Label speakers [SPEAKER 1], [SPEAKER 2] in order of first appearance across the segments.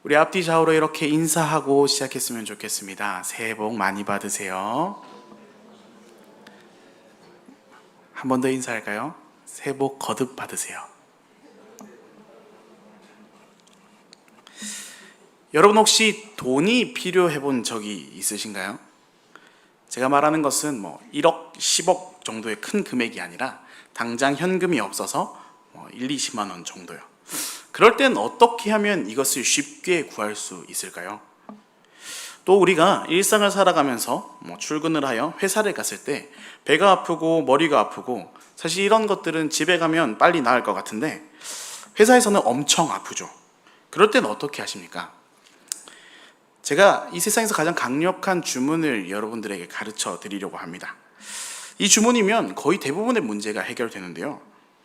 [SPEAKER 1] 우리 앞뒤 좌우로 이렇게 인사하고 시작했으면 좋겠습니다. 새해 복 많이 받으세요. 한 번 더 인사할까요? 새해 복 거듭 받으세요. 여러분 혹시 돈이 필요해 본 적이 있으신가요? 제가 말하는 것은 1억, 10억 정도의 큰 금액이 아니라 당장 현금이 없어서 1, 20만 원 정도요. 그럴 땐 어떻게 하면 이것을 쉽게 구할 수 있을까요? 또 우리가 일상을 살아가면서 출근을 하여 회사를 갔을 때 배가 아프고 머리가 아프고, 사실 이런 것들은 집에 가면 빨리 나을 것 같은데 회사에서는 엄청 아프죠. 그럴 땐 어떻게 하십니까? 제가 이 세상에서 가장 강력한 주문을 여러분들에게 가르쳐 드리려고 합니다. 이 주문이면 거의 대부분의 문제가 해결되는데요.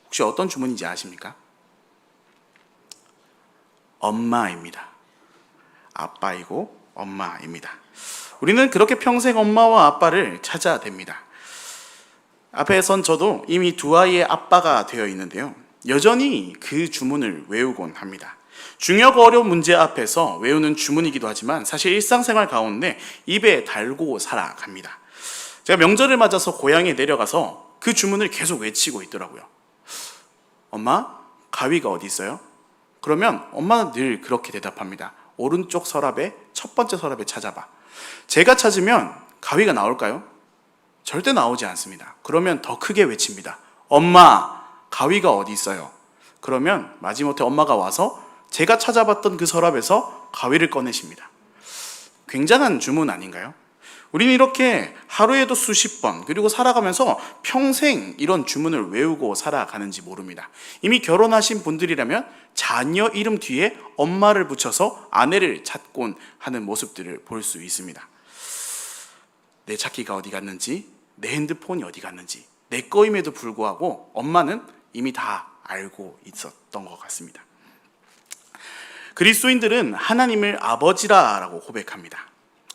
[SPEAKER 1] 혹시 어떤 주문인지 아십니까? 엄마입니다. 아빠이고 엄마입니다. 우리는 그렇게 평생 엄마와 아빠를 찾아댑니다. 앞에선 저도 이미 두 아이의 아빠가 되어 있는데요. 여전히 그 주문을 외우곤 합니다. 중요하고 어려운 문제 앞에서 외우는 주문이기도 하지만 사실 일상생활 가운데 입에 달고 살아갑니다. 제가 명절을 맞아서 고향에 내려가서 그 주문을 계속 외치고 있더라고요. 엄마, 가위가 어디 있어요? 그러면 엄마는 늘 그렇게 대답합니다. 오른쪽 서랍에, 첫 번째 서랍에 찾아봐. 제가 찾으면 가위가 나올까요? 절대 나오지 않습니다. 그러면 더 크게 외칩니다. 엄마, 가위가 어디 있어요? 그러면 마지못해 엄마가 와서 제가 찾아봤던 그 서랍에서 가위를 꺼내십니다. 굉장한 주문 아닌가요? 우리는 이렇게 하루에도 수십 번, 그리고 살아가면서 평생 이런 주문을 외우고 살아가는지 모릅니다. 이미 결혼하신 분들이라면 자녀 이름 뒤에 엄마를 붙여서 아내를 찾곤 하는 모습들을 볼 수 있습니다. 내 차키가 어디 갔는지, 내 핸드폰이 어디 갔는지, 내 거임에도 불구하고 엄마는 이미 다 알고 있었던 것 같습니다. 그리스도인들은 하나님을 아버지라고 고백합니다.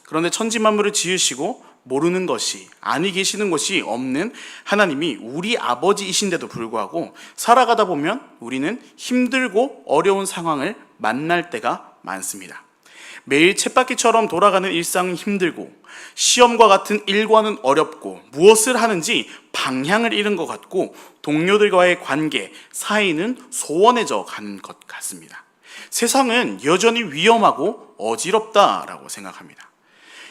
[SPEAKER 1] 그런데 천지만물을 지으시고 모르는 것이, 아니 계시는 것이 없는 하나님이 우리 아버지이신데도 불구하고 살아가다 보면 우리는 힘들고 어려운 상황을 만날 때가 많습니다. 매일 쳇바퀴처럼 돌아가는 일상은 힘들고, 시험과 같은 일과는 어렵고, 무엇을 하는지 방향을 잃은 것 같고, 동료들과의 관계, 사이는 소원해져 가는 것 같습니다. 세상은 여전히 위험하고 어지럽다라고 생각합니다.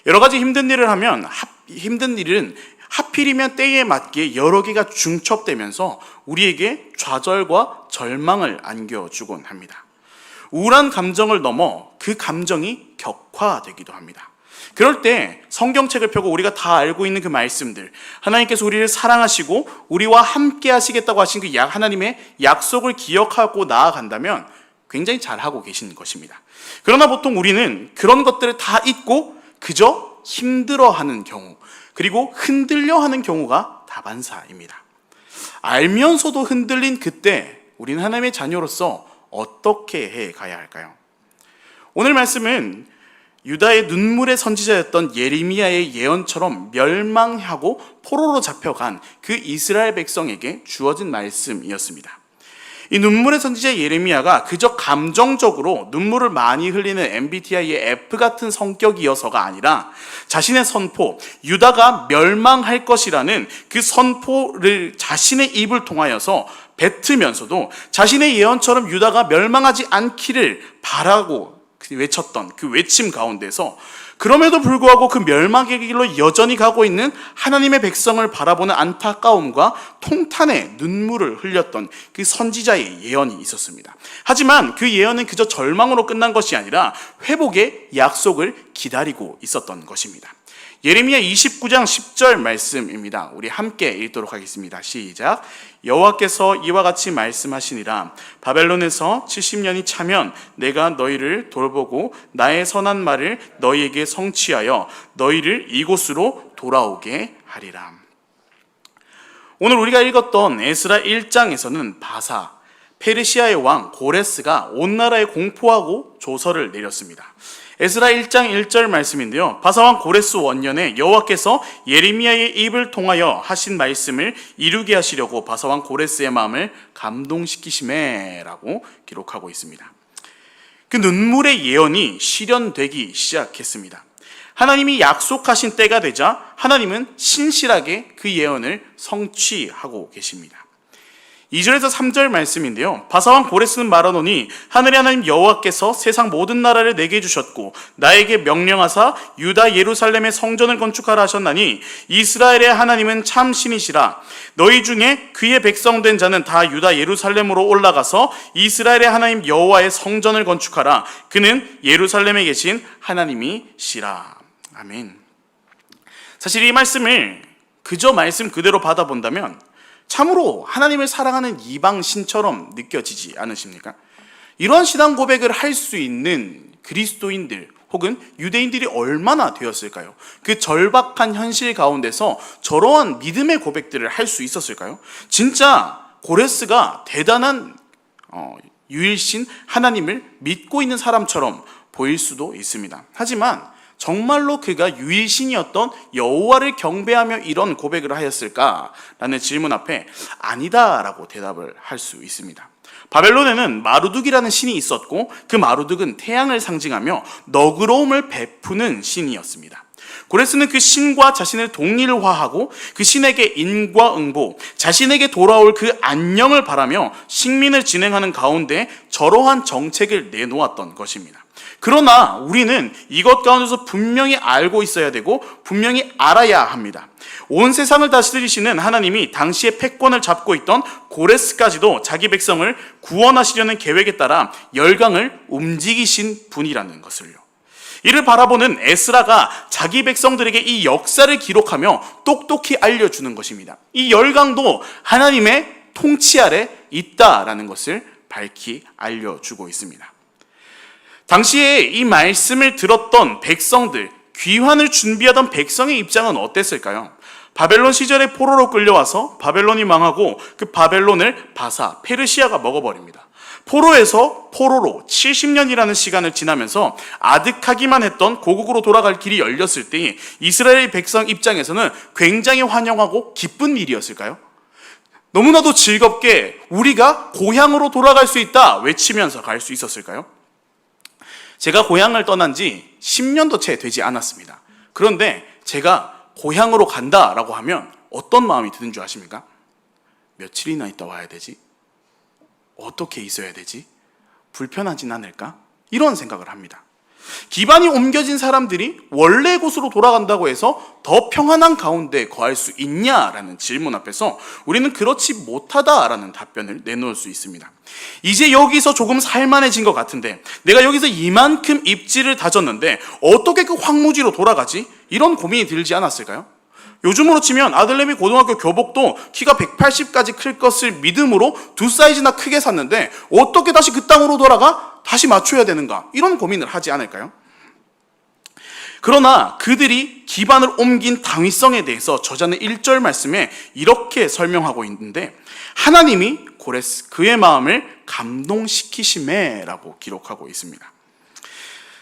[SPEAKER 1] 여러 가지 힘든 일을 하면 힘든 일은 하필이면 때에 맞게 여러 개가 중첩되면서 우리에게 좌절과 절망을 안겨주곤 합니다. 우울한 감정을 넘어 그 감정이 격화되기도 합니다. 그럴 때 성경책을 펴고 우리가 다 알고 있는 그 말씀들, 하나님께서 우리를 사랑하시고 우리와 함께 하시겠다고 하신 그 하나님의 약속을 기억하고 나아간다면 굉장히 잘하고 계신 것입니다. 그러나 보통 우리는 그런 것들을 다 잊고 그저 힘들어하는 경우, 그리고 흔들려하는 경우가 다반사입니다. 알면서도 흔들린 그때 우리는 하나님의 자녀로서 어떻게 해가야 할까요? 오늘 말씀은 유다의 눈물의 선지자였던 예레미야의 예언처럼 멸망하고 포로로 잡혀간 그 이스라엘 백성에게 주어진 말씀이었습니다. 이 눈물의 선지자 예레미야가 그저 감정적으로 눈물을 많이 흘리는 MBTI의 F 같은 성격이어서가 아니라 자신의 선포, 유다가 멸망할 것이라는 그 선포를 자신의 입을 통하여서 뱉으면서도 자신의 예언처럼 유다가 멸망하지 않기를 바라고 외쳤던 그 외침 가운데서, 그럼에도 불구하고 그 멸망의 길로 여전히 가고 있는 하나님의 백성을 바라보는 안타까움과 통탄의 눈물을 흘렸던 그 선지자의 예언이 있었습니다. 하지만 그 예언은 그저 절망으로 끝난 것이 아니라 회복의 약속을 기다리고 있었던 것입니다. 예레미야 29장 10절 말씀입니다. 우리 함께 읽도록 하겠습니다. 시작. 여호와께서 이와 같이 말씀하시니라. 바벨론에서 70년이 차면 내가 너희를 돌보고 나의 선한 말을 너희에게 성취하여 너희를 이곳으로 돌아오게 하리라. 오늘 우리가 읽었던 에스라 1장에서는 바사, 페르시아의 왕 고레스가 온 나라에 공포하고 조서를 내렸습니다. 에스라 1장 1절 말씀인데요. 바사왕 고레스 원년에 여호와께서 예레미야의 입을 통하여 하신 말씀을 이루게 하시려고 바사왕 고레스의 마음을 감동시키시매라고 기록하고 있습니다. 그 눈물의 예언이 실현되기 시작했습니다. 하나님이 약속하신 때가 되자 하나님은 신실하게 그 예언을 성취하고 계십니다. 2절에서 3절 말씀인데요. 바사왕 고레스는 말하노니 하늘의 하나님 여호와께서 세상 모든 나라를 내게 주셨고 나에게 명령하사 유다 예루살렘의 성전을 건축하라 하셨나니 이스라엘의 하나님은 참 신이시라. 너희 중에 그의 백성 된 자는 다 유다 예루살렘으로 올라가서 이스라엘의 하나님 여호와의 성전을 건축하라. 그는 예루살렘에 계신 하나님이시라. 아멘. 사실 이 말씀을 그저 말씀 그대로 받아본다면 참으로 하나님을 사랑하는 이방 신처럼 느껴지지 않으십니까? 이러한 신앙 고백을 할 수 있는 그리스도인들 혹은 유대인들이 얼마나 되었을까요? 그 절박한 현실 가운데서 저러한 믿음의 고백들을 할 수 있었을까요? 진짜 고레스가 대단한 유일신 하나님을 믿고 있는 사람처럼 보일 수도 있습니다. 하지만 정말로 그가 유일신이었던 여호와를 경배하며 이런 고백을 하였을까라는 질문 앞에 아니다라고 대답을 할 수 있습니다. 바벨론에는 마루둑이라는 신이 있었고 그 마루둑은 태양을 상징하며 너그러움을 베푸는 신이었습니다. 고레스는 그 신과 자신을 동일화하고 그 신에게 인과응보, 자신에게 돌아올 그 안녕을 바라며 식민을 진행하는 가운데 저러한 정책을 내놓았던 것입니다. 그러나 우리는 이것 가운데서 분명히 알고 있어야 되고 분명히 알아야 합니다. 온 세상을 다스리시는 하나님이 당시에 패권을 잡고 있던 고레스까지도 자기 백성을 구원하시려는 계획에 따라 열강을 움직이신 분이라는 것을요. 이를 바라보는 에스라가 자기 백성들에게 이 역사를 기록하며 똑똑히 알려주는 것입니다. 이 열강도 하나님의 통치 아래 있다라는 것을 밝히 알려주고 있습니다. 당시에 이 말씀을 들었던 백성들, 귀환을 준비하던 백성의 입장은 어땠을까요? 바벨론 시절에 포로로 끌려와서 바벨론이 망하고 그 바벨론을 바사, 페르시아가 먹어버립니다. 포로에서 포로로 70년이라는 시간을 지나면서 아득하기만 했던 고국으로 돌아갈 길이 열렸을 때 이스라엘 백성 입장에서는 굉장히 환영하고 기쁜 일이었을까요? 너무나도 즐겁게 우리가 고향으로 돌아갈 수 있다 외치면서 갈 수 있었을까요? 제가 고향을 떠난 지 10년도 채 되지 않았습니다. 그런데 제가 고향으로 간다라고 하면 어떤 마음이 드는 줄 아십니까? 며칠이나 있다 와야 되지? 어떻게 있어야 되지? 불편하진 않을까? 이런 생각을 합니다. 기반이 옮겨진 사람들이 원래 곳으로 돌아간다고 해서 더 평안한 가운데 거할 수 있냐라는 질문 앞에서 우리는 그렇지 못하다라는 답변을 내놓을 수 있습니다. 이제 여기서 조금 살만해진 것 같은데 내가 여기서 이만큼 입지를 다졌는데 어떻게 그 황무지로 돌아가지? 이런 고민이 들지 않았을까요? 요즘으로 치면 아들내미 고등학교 교복도 키가 180까지 클 것을 믿음으로 2사이즈나 크게 샀는데 어떻게 다시 그 땅으로 돌아가? 다시 맞춰야 되는가? 이런 고민을 하지 않을까요? 그러나 그들이 기반을 옮긴 당위성에 대해서 저자는 1절 말씀에 이렇게 설명하고 있는데 하나님이 고레스 그의 마음을 감동시키심에라고 기록하고 있습니다.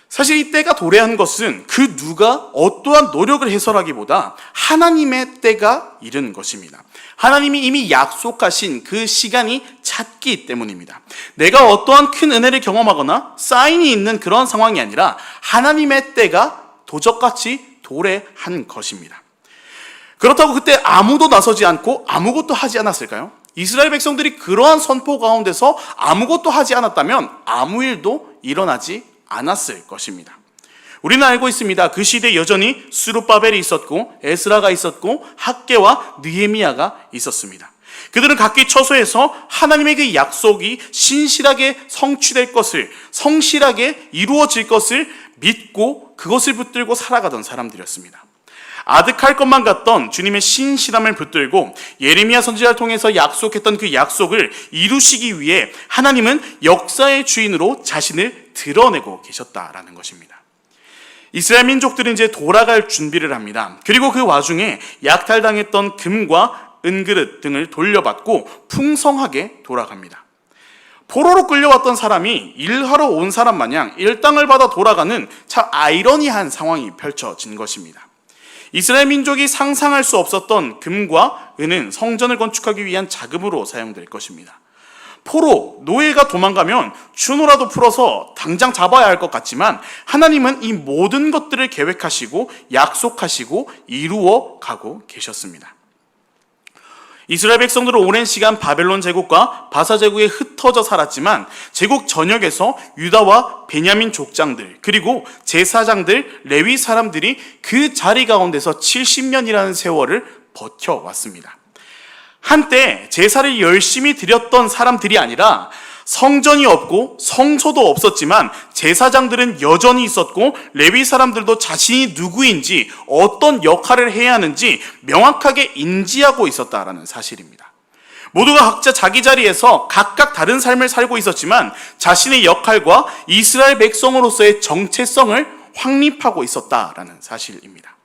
[SPEAKER 1] 사실 이 때가 도래한 것은 그 누가 어떠한 노력을 해서라기보다 하나님의 때가 이른 것입니다. 하나님이 이미 약속하신 그 시간이 찼기 때문입니다. 내가 어떠한 큰 은혜를 경험하거나 사인이 있는 그런 상황이 아니라 하나님의 때가 도적같이 도래한 것입니다. 그렇다고 그때 아무도 나서지 않고 아무것도 하지 않았을까요? 이스라엘 백성들이 그러한 선포 가운데서 아무것도 하지 않았다면 아무 일도 일어나지 않았을 것입니다. 우리는 알고 있습니다. 그 시대에 여전히 스룹바벨이 있었고 에스라가 있었고 학개와 느헤미야가 있었습니다. 그들은 각기 처소에서 하나님의 그 약속이 신실하게 성취될 것을, 성실하게 이루어질 것을 믿고 그것을 붙들고 살아가던 사람들이었습니다. 아득할 것만 같던 주님의 신실함을 붙들고 예레미야 선지자를 통해서 약속했던 그 약속을 이루시기 위해 하나님은 역사의 주인으로 자신을 드러내고 계셨다라는 것입니다. 이스라엘 민족들은 이제 돌아갈 준비를 합니다. 그리고 그 와중에 약탈당했던 금과 은그릇 등을 돌려받고 풍성하게 돌아갑니다. 포로로 끌려왔던 사람이 일하러 온 사람 마냥 일당을 받아 돌아가는 참 아이러니한 상황이 펼쳐진 것입니다. 이스라엘 민족이 상상할 수 없었던 금과 은은 성전을 건축하기 위한 자금으로 사용될 것입니다. 포로, 노예가 도망가면 추노라도 풀어서 당장 잡아야 할 것 같지만 하나님은 이 모든 것들을 계획하시고 약속하시고 이루어 가고 계셨습니다. 이스라엘 백성들은 오랜 시간 바벨론 제국과 바사 제국에 흩어져 살았지만 제국 전역에서 유다와 베냐민 족장들 그리고 제사장들, 레위 사람들이 그 자리 가운데서 70년이라는 세월을 버텨왔습니다. 한때 제사를 열심히 드렸던 사람들이 아니라 성전이 없고 성소도 없었지만 제사장들은 여전히 있었고 레위 사람들도 자신이 누구인지 어떤 역할을 해야 하는지 명확하게 인지하고 있었다라는 사실입니다. 모두가 각자 자기 자리에서 각각 다른 삶을 살고 있었지만 자신의 역할과 이스라엘 백성으로서의 정체성을 확립하고 있었다라는 사실입니다.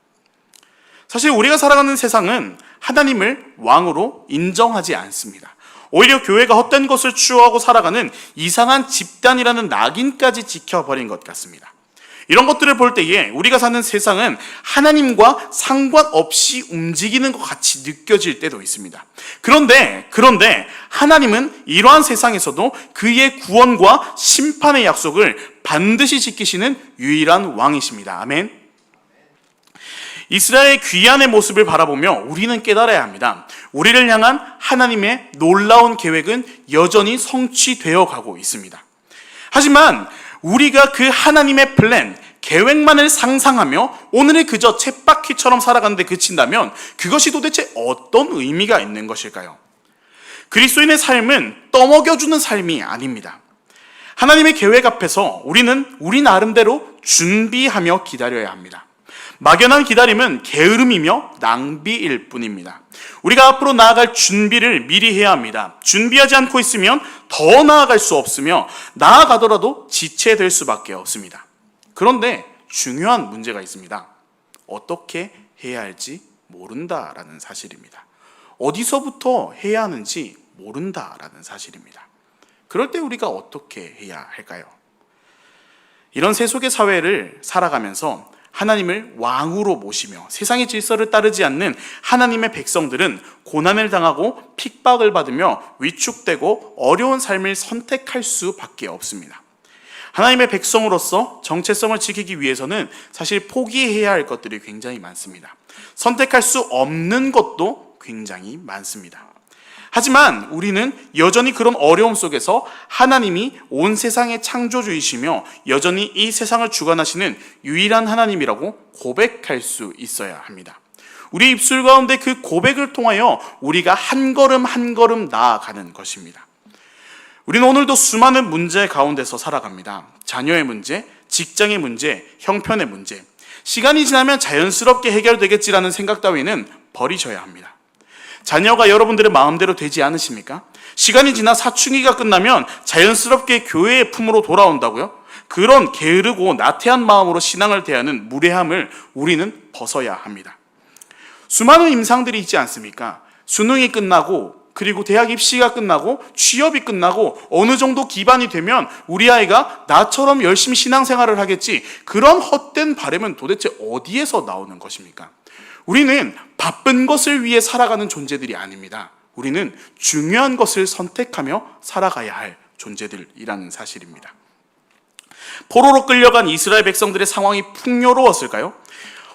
[SPEAKER 1] 사실 우리가 살아가는 세상은 하나님을 왕으로 인정하지 않습니다. 오히려 교회가 헛된 것을 추구하고 살아가는 이상한 집단이라는 낙인까지 지켜버린 것 같습니다. 이런 것들을 볼 때에 우리가 사는 세상은 하나님과 상관없이 움직이는 것 같이 느껴질 때도 있습니다. 그런데 하나님은 이러한 세상에서도 그의 구원과 심판의 약속을 반드시 지키시는 유일한 왕이십니다. 아멘. 이스라엘의 귀환의 모습을 바라보며 우리는 깨달아야 합니다. 우리를 향한 하나님의 놀라운 계획은 여전히 성취되어 가고 있습니다. 하지만 우리가 그 하나님의 플랜, 계획만을 상상하며 오늘을 그저 쳇바퀴처럼 살아가는데 그친다면 그것이 도대체 어떤 의미가 있는 것일까요? 그리스도인의 삶은 떠먹여주는 삶이 아닙니다. 하나님의 계획 앞에서 우리는 우리 나름대로 준비하며 기다려야 합니다. 막연한 기다림은 게으름이며 낭비일 뿐입니다. 우리가 앞으로 나아갈 준비를 미리 해야 합니다. 준비하지 않고 있으면 더 나아갈 수 없으며 나아가더라도 지체될 수밖에 없습니다. 그런데 중요한 문제가 있습니다. 어떻게 해야 할지 모른다라는 사실입니다. 어디서부터 해야 하는지 모른다라는 사실입니다. 그럴 때 우리가 어떻게 해야 할까요? 이런 세속의 사회를 살아가면서 하나님을 왕으로 모시며 세상의 질서를 따르지 않는 하나님의 백성들은 고난을 당하고 핍박을 받으며 위축되고 어려운 삶을 선택할 수밖에 없습니다. 하나님의 백성으로서 정체성을 지키기 위해서는 사실 포기해야 할 것들이 굉장히 많습니다. 선택할 수 없는 것도 굉장히 많습니다. 하지만 우리는 여전히 그런 어려움 속에서 하나님이 온 세상의 창조주이시며 여전히 이 세상을 주관하시는 유일한 하나님이라고 고백할 수 있어야 합니다. 우리 입술 가운데 그 고백을 통하여 우리가 한 걸음 한 걸음 나아가는 것입니다. 우리는 오늘도 수많은 문제 가운데서 살아갑니다. 자녀의 문제, 직장의 문제, 형편의 문제. 시간이 지나면 자연스럽게 해결되겠지라는 생각 따위는 버리셔야 합니다. 자녀가 여러분들의 마음대로 되지 않으십니까? 시간이 지나 사춘기가 끝나면 자연스럽게 교회의 품으로 돌아온다고요? 그런 게으르고 나태한 마음으로 신앙을 대하는 무례함을 우리는 벗어야 합니다. 수많은 임상들이 있지 않습니까? 수능이 끝나고 그리고 대학 입시가 끝나고 취업이 끝나고 어느 정도 기반이 되면 우리 아이가 나처럼 열심히 신앙생활을 하겠지, 그런 헛된 바람은 도대체 어디에서 나오는 것입니까? 우리는 바쁜 것을 위해 살아가는 존재들이 아닙니다. 우리는 중요한 것을 선택하며 살아가야 할 존재들이라는 사실입니다. 포로로 끌려간 이스라엘 백성들의 상황이 풍요로웠을까요?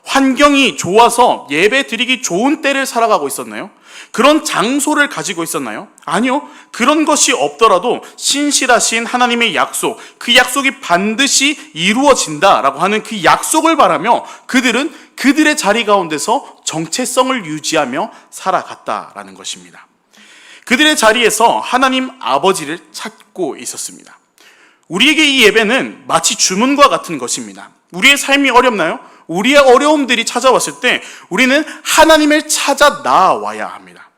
[SPEAKER 1] 환경이 좋아서 예배 드리기 좋은 때를 살아가고 있었나요? 그런 장소를 가지고 있었나요? 아니요. 그런 것이 없더라도 신실하신 하나님의 약속, 그 약속이 반드시 이루어진다라고 하는 그 약속을 바라며 그들은 그들의 자리 가운데서 정체성을 유지하며 살아갔다라는 것입니다. 그들의 자리에서 하나님 아버지를 찾고 있었습니다. 우리에게 이 예배는 마치 주문과 같은 것입니다. 우리의 삶이 어렵나요? 우리의 어려움들이 찾아왔을 때 우리는 하나님을 찾아 나와야 합니다.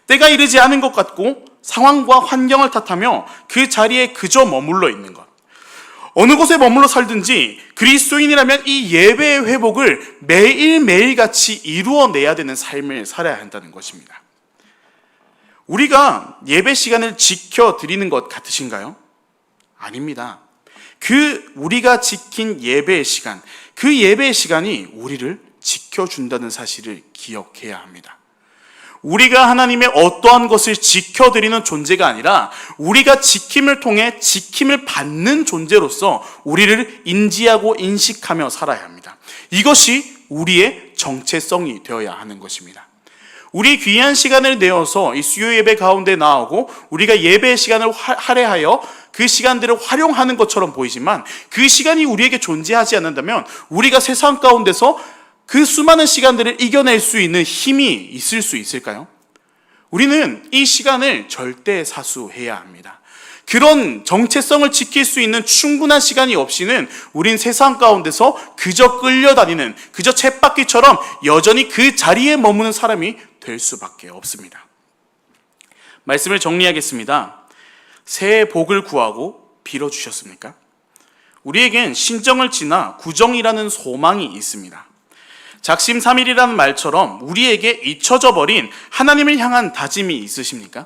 [SPEAKER 1] 때가 이르지 않은 것 같고 상황과 환경을 탓하며 그 자리에 그저 머물러 있는 것. 어느 곳에 머물러 살든지 그리스도인이라면 이 예배의 회복을 매일매일 같이 이루어내야 되는 삶을 살아야 한다는 것입니다. 우리가 예배 시간을 지켜드리는 것 같으신가요? 아닙니다. 우리가 지킨 예배의 시간, 그 예배의 시간이 우리를 지켜준다는 사실을 기억해야 합니다. 우리가 하나님의 어떠한 것을 지켜드리는 존재가 아니라 우리가 지킴을 통해 지킴을 받는 존재로서 우리를 인지하고 인식하며 살아야 합니다. 이것이 우리의 정체성이 되어야 하는 것입니다. 우리 귀한 시간을 내어서 이 수요 예배 가운데 나오고 우리가 예배의 시간을 할애하여 그 시간들을 활용하는 것처럼 보이지만 그 시간이 우리에게 존재하지 않는다면 우리가 세상 가운데서 그 수많은 시간들을 이겨낼 수 있는 힘이 있을 수 있을까요? 우리는 이 시간을 절대 사수해야 합니다. 그런 정체성을 지킬 수 있는 충분한 시간이 없이는 우린 세상 가운데서 그저 끌려다니는, 그저 쳇바퀴처럼 여전히 그 자리에 머무는 사람이 될 수밖에 없습니다. 말씀을 정리하겠습니다. 새해 복을 구하고 빌어주셨습니까? 우리에겐 신정을 지나 구정이라는 소망이 있습니다. 작심삼일이라는 말처럼 우리에게 잊혀져 버린 하나님을 향한 다짐이 있으십니까?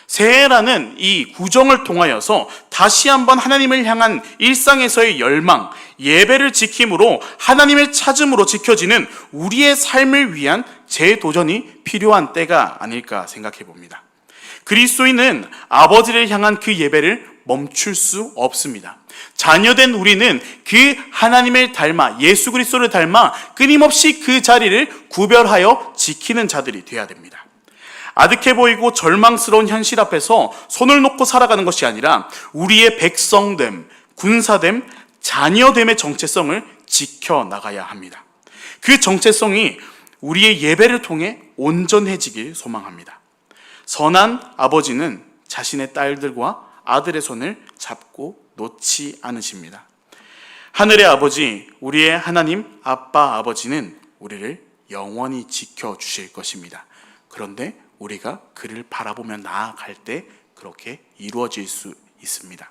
[SPEAKER 1] 새해라는 이 구정을 통하여서 다시 한번 하나님을 향한 일상에서의 열망, 예배를 지킴으로 하나님을 찾음으로 지켜지는 우리의 삶을 위한 재도전이 필요한 때가 아닐까 생각해 봅니다. 그리스도인은 아버지를 향한 그 예배를 멈출 수 없습니다. 자녀된 우리는 그 하나님을 닮아, 예수 그리스도를 닮아 끊임없이 그 자리를 구별하여 지키는 자들이 되어야 됩니다. 아득해 보이고 절망스러운 현실 앞에서 손을 놓고 살아가는 것이 아니라 우리의 백성됨, 군사됨, 자녀됨의 정체성을 지켜나가야 합니다. 그 정체성이 우리의 예배를 통해 온전해지길 소망합니다. 선한 아버지는 자신의 딸들과 아들의 손을 잡고 놓지 않으십니다. 하늘의 아버지, 우리의 하나님 아빠 아버지는 우리를 영원히 지켜주실 것입니다. 그런데 우리가 그를 바라보며 나아갈 때 그렇게 이루어질 수 있습니다.